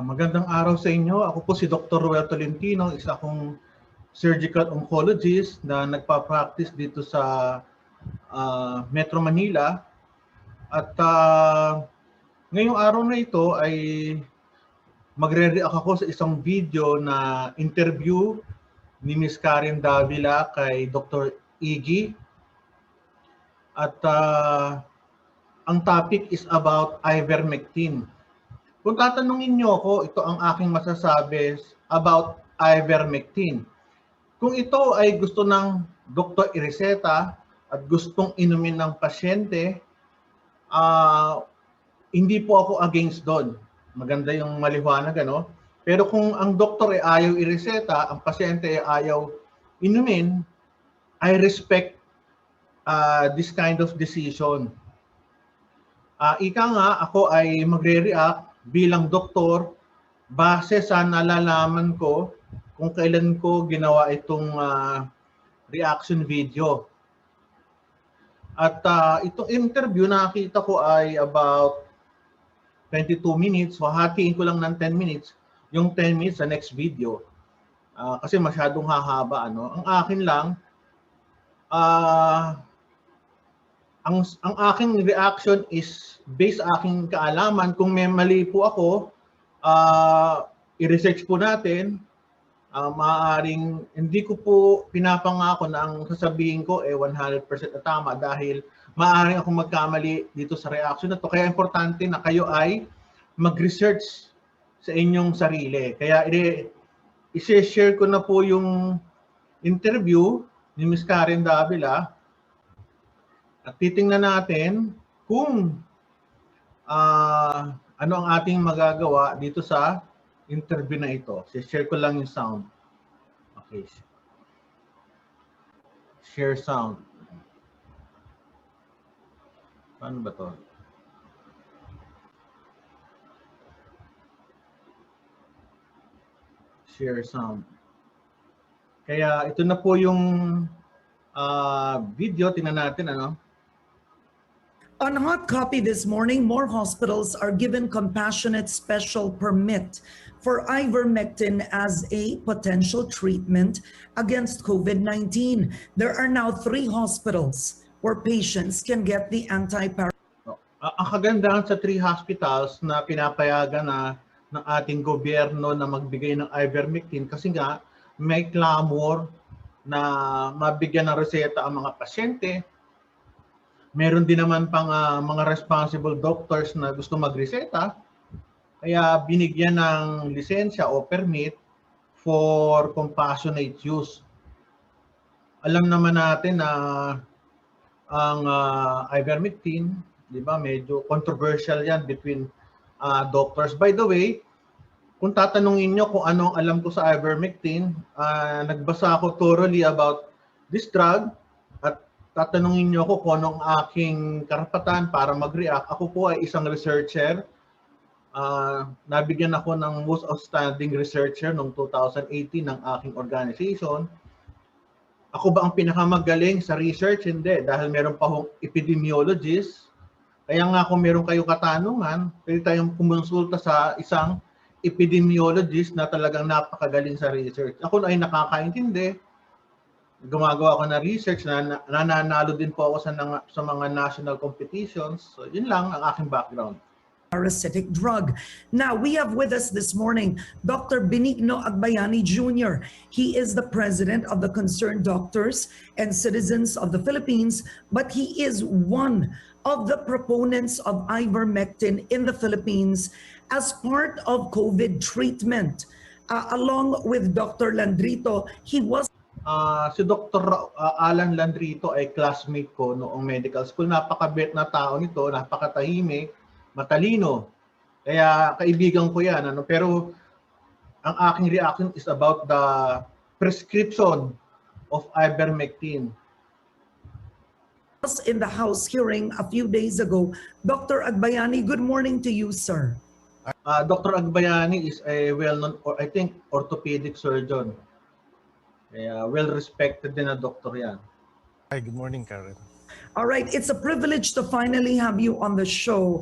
Magandang araw sa inyo. Ako po si Dr. Roel Tolentino, isa akong surgical oncologist na nagpa-practice dito sa Metro Manila. At ngayong araw na ito ay magre-react ako sa isang video na interview ni Ms. Karen Davila kay Dr. Iggy. At ang topic is about ivermectin. Kung tatanungin niyo ako, ito ang aking masasabi about ivermectin. Kung ito ay gusto ng doktor ireseta at gustong inumin ng pasyente, hindi po ako against doon. Maganda yung maliwanag, ano? Pero kung ang doktor ay ayaw ireseta, ang pasyente ay ayaw inumin, I respect this kind of decision. Ika nga, ako ay magre-react bilang doktor base sa nalalaman ko kung kailan ko ginawa itong reaction video. At itong interview nakita ko ay about 22 minutes. So hatiin ko lang ng 10 minutes. Yung 10 minutes sa next video. Kasi masyadong hahaba. Ano? Ang akin lang, ang aking reaction is based sa aking kaalaman. Kung may mali po ako, i-research po natin. Maaaring hindi ko po pinapangako na ang sasabihin ko 100% na tama dahil maaaring ako magkamali dito sa reaction na to. Kaya importante na kayo ay mag-research sa inyong sarili. Kaya i-share ko na po yung interview ni Ms. Karen Davila. At titingnan natin kung ano ang ating magagawa dito sa interview na ito. Share ko lang yung sound. Okay. Share sound. Paano ba to? Share sound. Kaya ito na po yung video. Tingnan natin ano. On hot copy this morning, more hospitals are given compassionate special permit for ivermectin as a potential treatment against COVID-19. There are now 3 hospitals where patients can get the antiparasitic. Ang kagandahan sa 3 hospitals na pinapayagan na ng ating gobyerno na magbigay ng ivermectin kasi nga may clamor na mabigyan ng reseta ang mga pasyente. Meron din naman pang mga responsible doctors na gusto magreseta. Kaya binigyan ng lisensya o permit for compassionate use. Alam naman natin na ang ivermectin, di ba, medyo controversial yan between doctors. By the way, kung tatanungin nyo kung anong alam ko sa ivermectin, nagbasa ako thoroughly about this drug. Tatanungin niyo ako kung anong aking karapatan para mag-react. Ako po ay isang researcher. Nabigyan ako ng Most Outstanding Researcher noong 2018 ng aking organization. Ako ba ang pinakamagaling sa research? Hindi. Dahil meron pa akong epidemiologist. Kaya nga kung meron kayong katanungan, pwede tayong kumonsulta sa isang epidemiologist na talagang napakagaling sa research. Ako ay nakakaintindi. Gumagawa ko na research na nananalo din po ako sa mga national competitions. So yun lang ang aking background. Parasitic drug. Now, we have with us this morning Dr. Benigno Agbayani Jr. He is the president of the Concerned Doctors and Citizens of the Philippines, but he is one of the proponents of ivermectin in the Philippines as part of COVID treatment. Along with Dr. Landrito, he was Si Dr. Alan Landrito ay classmate ko noong medical school. Napakabait na tao nito, napakatahimik, matalino. Kaya kaibigan ko yan. Ano? Pero ang aking reaction is about the prescription of ivermectin. In the House hearing a few days ago. Dr. Agbayani, good morning to you, sir. Dr. Agbayani is a well-known, I think, orthopedic surgeon. Kaya well-respected din na doktor yan. Hi, good morning, Karen. All right, it's a privilege to finally have you on the show.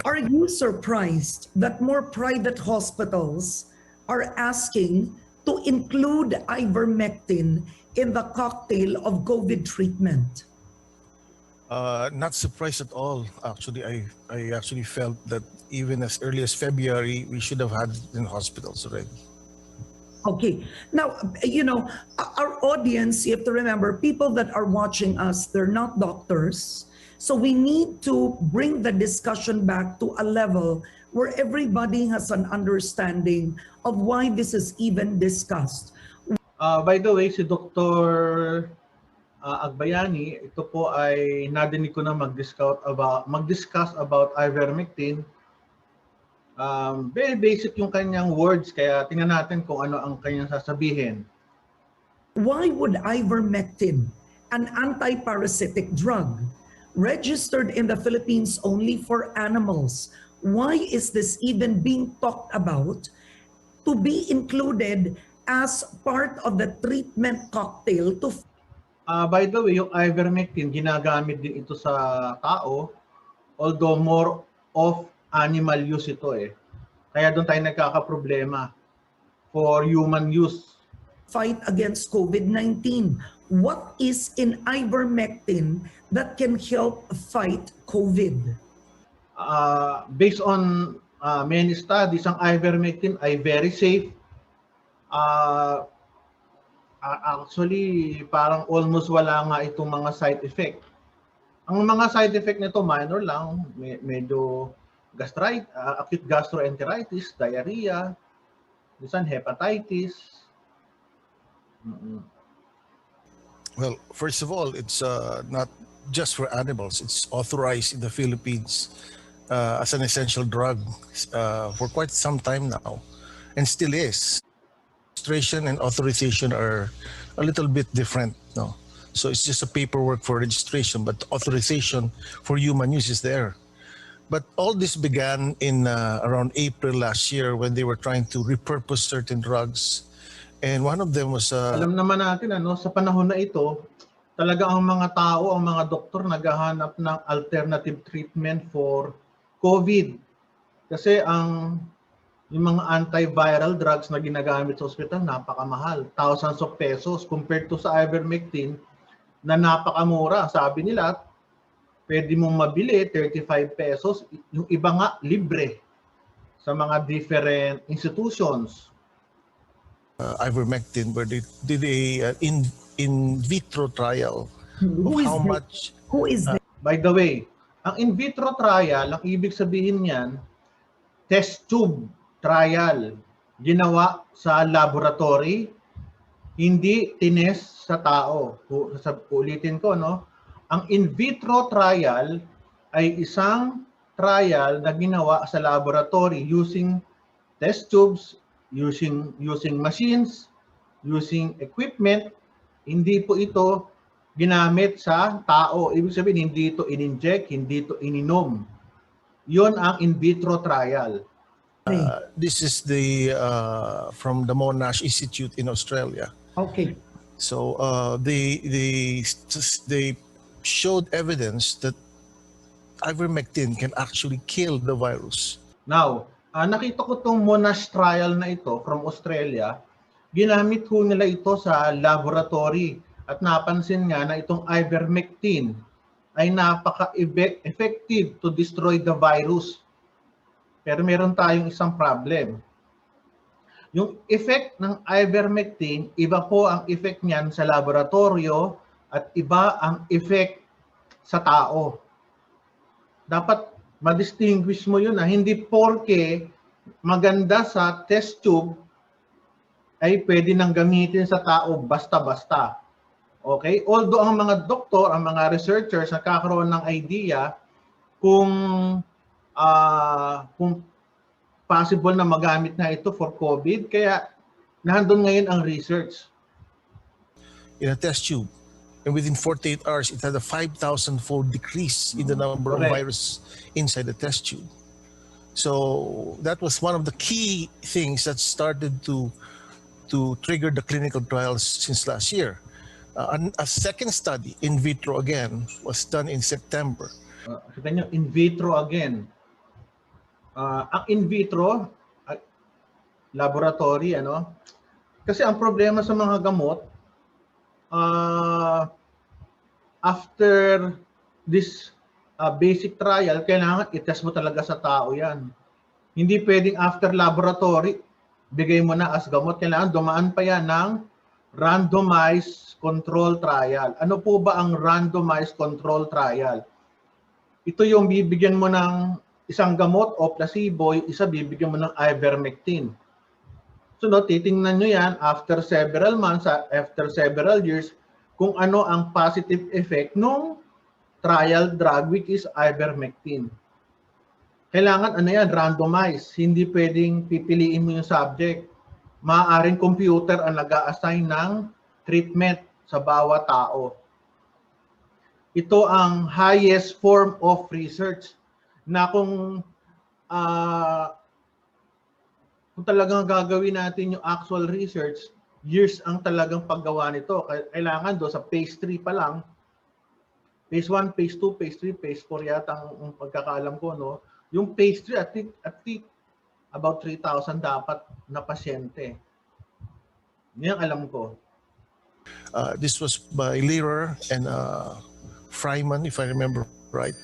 Are you surprised that more private hospitals are asking to include ivermectin in the cocktail of COVID treatment? Not surprised at all. Actually, I actually felt that even as early as February, we should have had it in hospitals already. Okay. Now, our audience, you have to remember, people that are watching us, they're not doctors. So we need to bring the discussion back to a level where everybody has an understanding of why this is even discussed. By the way, si Dr. Agbayani, ito po ay nadinig ko na mag-discuss about ivermectin. Very basic yung kanyang words, kaya tingnan natin kung ano ang kanyang sasabihin. Why would ivermectin, an anti-parasitic drug, registered in the Philippines only for animals, why is this even being talked about to be included as part of the treatment cocktail to By the way, yung ivermectin, ginagamit din ito sa tao, although more of animal use ito eh. Kaya doon tayo nagkakaproblema for human use. fight against COVID-19? What is in ivermectin that can help fight COVID? Based on many studies, ang ivermectin ay very safe. Actually, parang almost wala nga itong mga side effect. Ang mga side effect nito minor lang, medyo acute gastroenteritis, diarrhea, minsan hepatitis. Well, first of all, it's not just for animals. It's authorized in the Philippines as an essential drug for quite some time now, and still is. Registration and authorization are a little bit different, no? So it's just a paperwork for registration, but authorization for human use is there. But all this began in around April last year when they were trying to repurpose certain drugs. And one of them was... Alam naman natin, sa panahon na ito, talaga ang mga tao, ang mga doktor naghahanap ng alternative treatment for COVID. Kasi yung mga antiviral drugs na ginagamit sa ospital, napakamahal. Thousands of pesos compared to sa ivermectin na napakamura. Sabi nila, pwede mong mabili 35 pesos. Yung iba nga, libre sa mga different institutions. Ivermectin, where they did a in vitro trial of how much... Who is that? By the way, ang in vitro trial, ang ibig sabihin niyan, test tube trial. Ginawa sa laboratory, hindi tinest sa tao. Ulitin ko, no? Ang in vitro trial ay isang trial na ginawa sa laboratory using test tubes, using machines, using equipment. Hindi po ito ginamit sa tao. Ibig sabihin, hindi ito in-inject, hindi ito ininom. Yon ang in vitro trial. This is the from the Monash Institute in Australia. Okay. So they showed evidence that ivermectin can actually kill the virus. Now, nakita ko itong Monash trial na ito from Australia. Ginamit ho nila ito sa laboratory at napansin nga na itong ivermectin ay napaka-effective to destroy the virus. Pero meron tayong isang problem. Yung effect ng ivermectin, iba po ang effect niyan sa laboratorio at iba ang effect sa tao. Dapat ma-distinguish mo yun na hindi porke maganda sa test tube ay pwede nang gamitin sa tao basta-basta. Okay? Although ang mga doktor, ang mga researchers nakakaroon ng idea kung possible na magamit na ito for COVID, kaya nandun ngayon ang research. In a test tube, and within 48 hours, it had a 5,000-fold decrease in the number of virus inside the test tube. So that was one of the key things that started to trigger the clinical trials since last year. A second study, in vitro again, was done in September. Kita nyo, in vitro again. Ang in vitro laboratory, ano? Kasi ang problema sa mga gamot, after this basic trial, kailangan i-test mo talaga sa tao yan. Hindi pwedeng after laboratory, bigay mo na as gamot. Kailangan dumaan pa yan ng randomized control trial. Ano po ba ang randomized control trial? Ito yung bibigyan mo ng isang gamot o placebo, yung isa bibigyan mo ng ivermectin. So, no, titingnan nyo yan after several months, after several years, kung ano ang positive effect ng trial drug, which is ivermectin. Kailangan ano yan, randomize. Hindi pwedeng pipiliin mo yung subject. Maaaring computer ang nag-a-assign ng treatment sa bawat tao. Ito ang highest form of research na kung talagang gagawin natin yung actual research, years ang talagang paggawa nito. Kailangan do sa phase 3 pa lang, phase 1, phase 2, phase 3, phase 4 yata ang pagkakaalam ko, no? Yung phase 3, at least about 3,000 dapat na pasyente. Yan alam ko. This was by Lehrer and Freiman, if I remember right.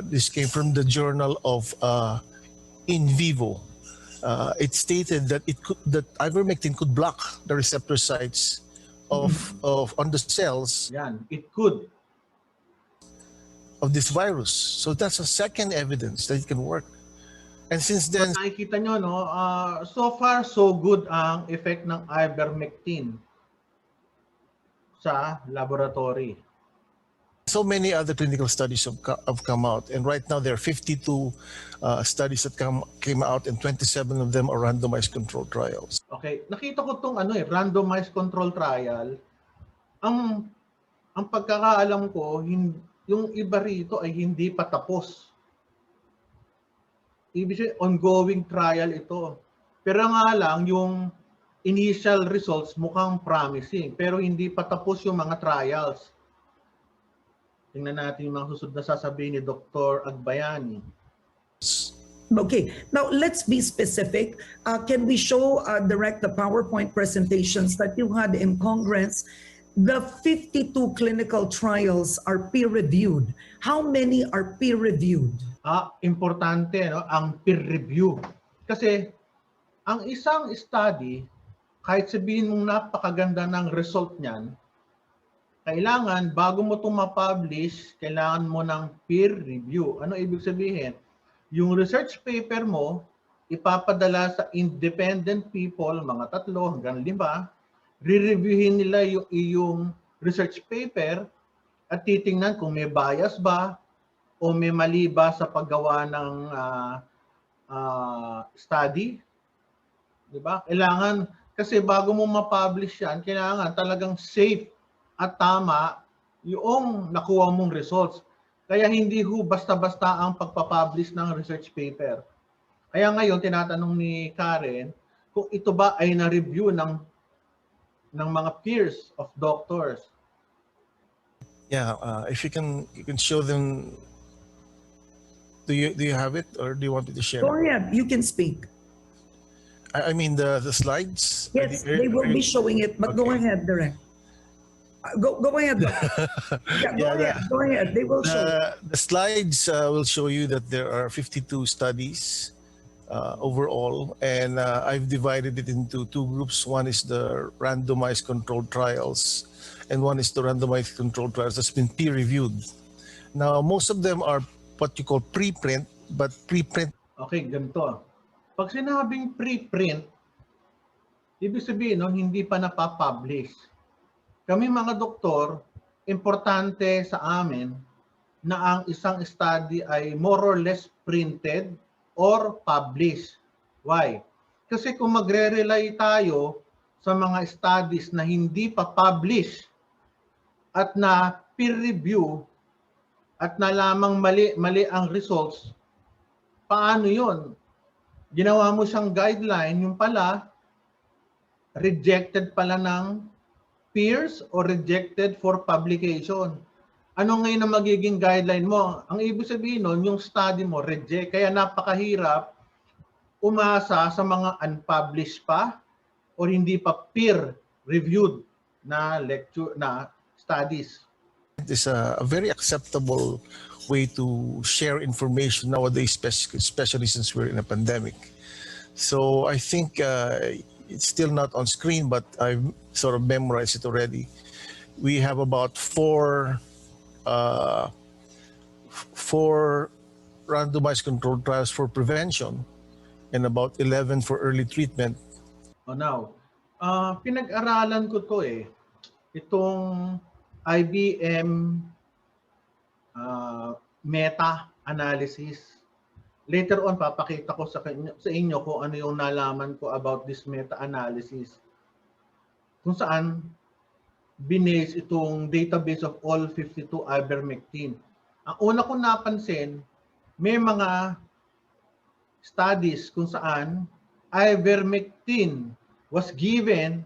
This came from the Journal of In Vivo. It stated that that ivermectin could block the receptor sites of on the cells. Yan, it could. Of this virus. So that's a second evidence that it can work. And since then, nakikita nyo, no, so far so good ang effect ng ivermectin sa laboratory. so many other clinical studies have come out, and right now there are 52 studies that came out, and 27 of them are randomized controlled trials. Okay, nakita ko tong randomized control trial. Ang pagkakaalam ko, yung iba rito ay hindi pa tapos. Ibig sabihin, ongoing trial ito. Pero nga lang, yung initial results mukhang promising, pero hindi pa tapos yung mga trials. Tingnan natin yung mga susunod na sasabihin ni Dr. Agbayani. Okay, now let's be specific. Can we show direct the PowerPoint presentations that you had in Congress? The 52 clinical trials are peer-reviewed. How many are peer-reviewed? Importante, no, ang peer review. Kasi ang isang study, kahit sabihin mong napakaganda ng result niyan, kailangan bago mo itong ma-publish, kailangan mo ng peer review. Ano ibig sabihin? Yung research paper mo, ipapadala sa independent people, mga 3 hanggang 5, re-reviewin nila yung iyong research paper at titingnan kung may bias ba o may mali ba sa paggawa ng study. Diba? Kailangan, kasi bago mo ma-publish yan, kailangan talagang safe at tama yung nakuha mong results. Kaya hindi basta-basta ang pagpapublish ng research paper. Kaya ngayon, tinatanong ni Karen kung ito ba ay na-review ng mga peers of doctors. Yeah, if you can show them. Do you have it, or do you want me to share? Go ahead, you can speak. I mean the slides. Yes, they will be showing it, but go ahead, Direct. Go ahead. Go ahead. They will show. The slides will show you that there are 52 studies overall, and I've divided it into 2 groups. One is the randomized controlled trials, and one is the randomized controlled trials that's been peer-reviewed. Now, most of them are what you call preprint, but preprint. Okay, ganito. Pag sinabing preprint, ibig sabihin, no, hindi pa napapublish. Kami mga doktor, importante sa amin na ang isang study ay more or less printed or published. Why? Kasi kung magre-rely tayo sa mga studies na hindi pa publish at na peer review at na lamang mali ang results, paano yun? Ginawa mo siyang guideline, yung pala, rejected pala ng peers or rejected for publication. ano ngayon ang magiging guideline mo? Ang ibig sabihin nun, yung study mo, reject. Kaya napakahirap umasa sa mga unpublished pa or hindi pa peer-reviewed na lecture, na studies. It is a very acceptable way to share information nowadays, especially since we're in a pandemic. So I think it's still not on screen, but I've sort of memorized it already. We have about four randomized controlled trials for prevention and about 11 for early treatment. Now, pinag-aralan ko to itong IBM meta-analysis. Later on, papakita ko sa inyo kung ano yung nalaman ko about this meta-analysis. Kung saan binase itong database of all 52 ivermectin. Ang una kong napansin, may mga studies kung saan ivermectin was given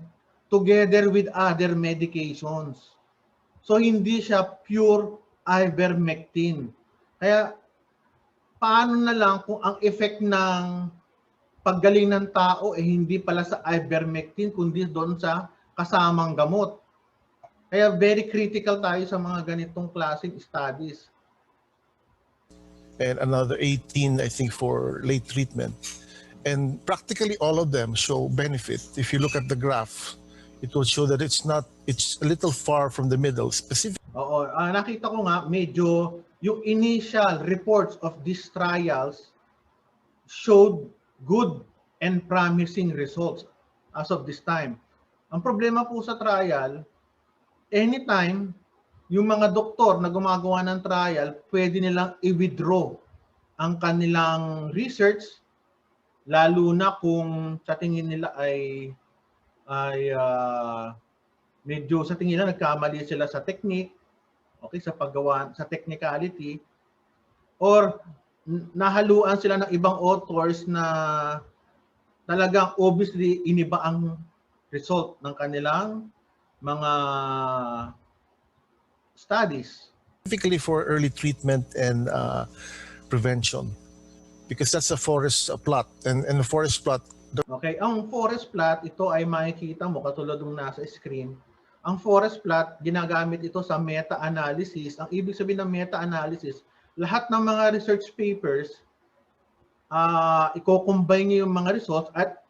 together with other medications. So hindi siya pure ivermectin. Kaya paano na lang kung ang effect ng paggaling ng tao hindi pala sa ivermectin kundi doon sa kasamang gamot. Kaya very critical tayo sa mga ganitong klaseng studies. And another 18, I think, for late treatment. And practically all of them show benefit. If you look at the graph, it will show that it's a little far from the middle. Specific. Oo, nakita ko nga medyo yung initial reports of these trials showed good and promising results as of this time. Ang problema po sa trial, anytime yung mga doktor na gumagawa ng trial, pwede nilang i-withdraw ang kanilang research, lalo na kung sa tingin nila ay medyo sa tingin nila nagkamali sila sa technique, okay, sa paggawa, sa technicality, or nahaluan sila ng ibang authors na talagang obviously iniba ang result ng kanilang mga studies. Specifically for early treatment and prevention, because that's a forest plot, and the forest plot. Okay, ang forest plot, ito ay makikita mo katulad ng nasa screen. Ang forest plot, ginagamit ito sa meta-analysis. Ang ibig sabihin ng meta-analysis, lahat ng mga research papers, i-combine nyo yung mga results at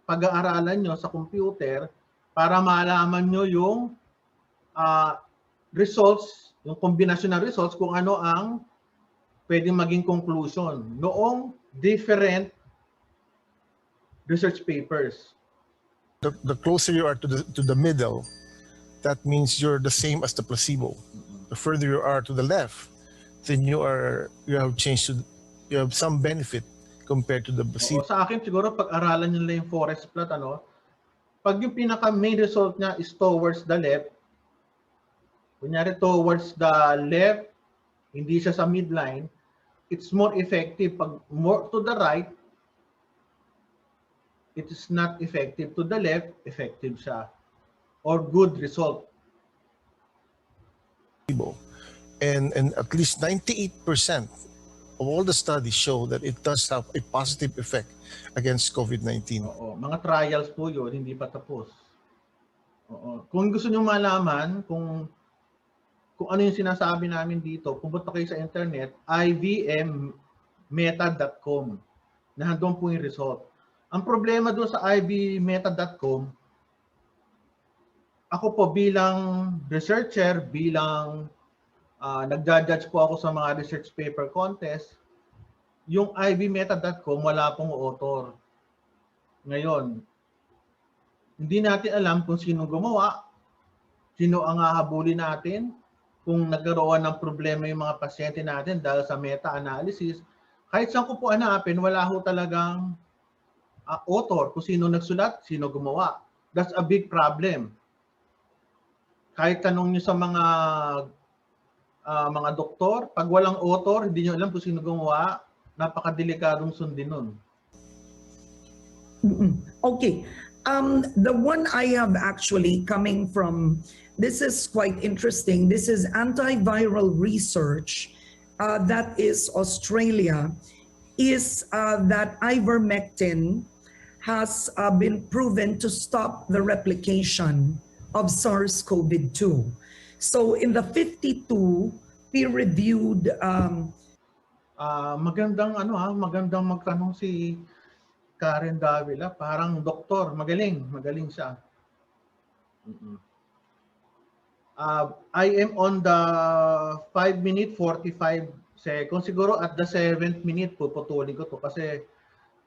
pag-aaralan nyo sa computer para malaman nyo yung results, yung kombinasyon ng results kung ano ang pwedeng maging conclusion noong different research papers. The closer you are to the middle, that means you're the same as the placebo. The further you are to the left, then you have changed to, you have some benefit compared to the placebo. Sa akin siguro pag-aralan nila yung forest plot, pag yung pinaka main result niya is towards the left, kunyari towards the left, hindi siya sa midline, it's more effective. Pag more to the right, it is not effective. To the left, effective siya. Or good result. And at least 98% of all the studies show that it does have a positive effect against COVID-19. Oo, mga trials po yun, hindi pa tapos. Oo. Kung gusto nyo malaman kung ano yung sinasabi namin dito, pumunta kayo sa internet, ivmmeta.com, na handong po yung result. Ang problema doon sa ivmeta.com, ako po bilang researcher, bilang nagja-judge po ako sa mga research paper contest, yung ivmeta.com wala pong author. Ngayon, hindi natin alam kung sino gumawa, sino ang hahabulin natin, kung nagkaroon ng problema yung mga pasyente natin dahil sa meta-analysis. Kahit saan ko po hanapin, wala ho talagang author, kung sino nagsulat, sino gumawa. That's a big problem. Kahit tanong nyo sa mga doktor, pag walang author, hindi nyo alam kung sino gumawa, napakadelikadong sundin nun. Okay. The one I have actually coming from, this is quite interesting. This is antiviral research, that is Australia, is that ivermectin has been proven to stop the replication of SARS-CoV-2. So in the 52 peer-reviewed magandang magtanong si Karen Davila, parang doktor, magaling siya. I am on the 5 minute 45 seconds. Siguro at the 7th minute puputulin ko to kasi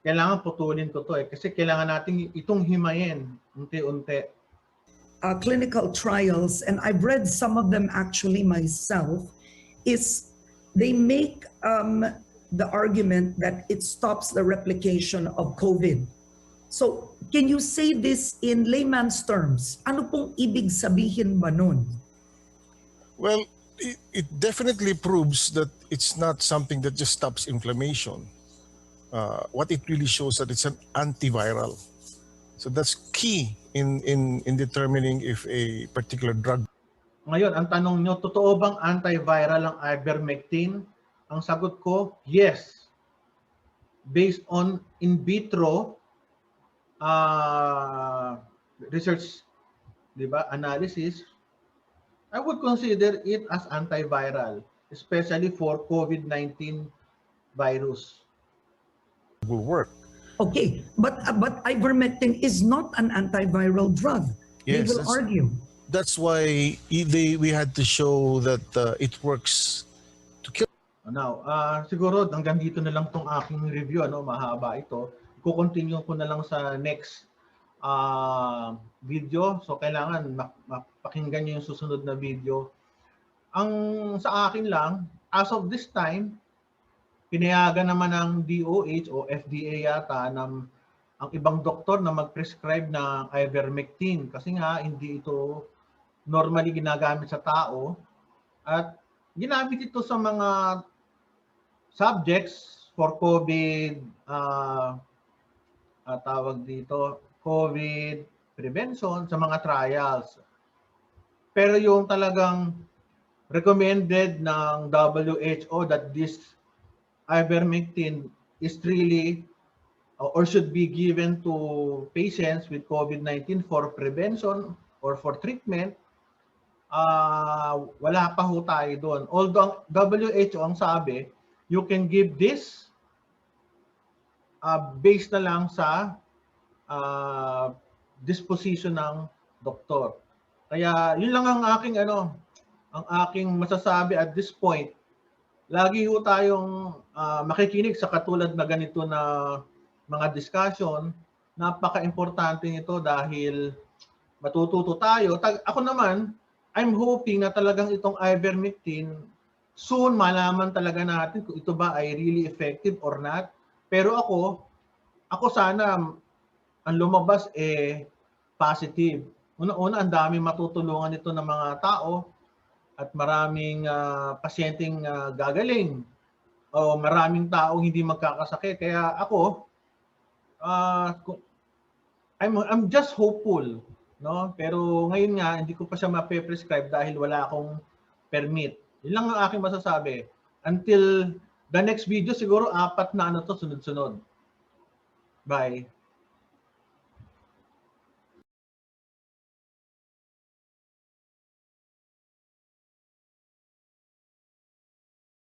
kailangan putulin ko to kasi kailangan natin itong himayin unti-unti. Clinical trials, and I've read some of them actually myself, is they make the argument that it stops the replication of COVID. So, can you say this in layman's terms? Ano pong ibig sabihin ba nun? Well, it definitely proves that it's not something that just stops inflammation. What it really shows that it's an antiviral. So that's key in determining if a particular drug. Ngayon, ang tanong nyo, totoo bang antiviral ang ivermectin? Ang sagot ko, yes. Based on in vitro research, di ba, analysis, I would consider it as antiviral, especially for COVID-19 virus. Will work. Okay, but ivermectin is not an antiviral drug. Yes, they will argue. That's why we had to show that it works to kill. Now, siguro hanggang dito na lang tong aking review, mahaba ito. Kukontinue ko na lang sa next video. So kailangan mapakinggan niyo yung susunod na video. Ang sa akin lang, as of this time, pinayagan naman ng DOH o FDA yata ng ang ibang doktor na mag-prescribe ng ivermectin kasi nga hindi ito normally ginagamit sa tao at ginamit ito sa mga subjects for COVID, tawag dito, COVID prevention sa mga trials. Pero yung talagang recommended ng WHO that this ivermectin is really or should be given to patients with COVID-19 for prevention or for treatment, wala pa ho tayo doon. Although WHO ang sabi, you can give this based na lang sa disposition ng doktor. Kaya yun lang ang aking masasabi at this point. Lagi ho tayong makikinig sa katulad na ganito na mga discussion. Napaka-importante nito dahil matututo tayo. Ako naman, I'm hoping na talagang itong ivermectin soon malaman talaga natin kung ito ba ay really effective or not. Pero ako sana ang lumabas positive. Una-una, ang dami matutulungan ito ng mga tao at maraming pasyenteng gagaling o maraming taong hindi magkakasakit. Kaya ako, I'm just hopeful, no? Pero ngayon nga hindi ko pa siya ma-prescribe dahil wala akong permit. Yun lang ang aking masasabi. Until the next video, siguro 4 na to sunod-sunod. Bye.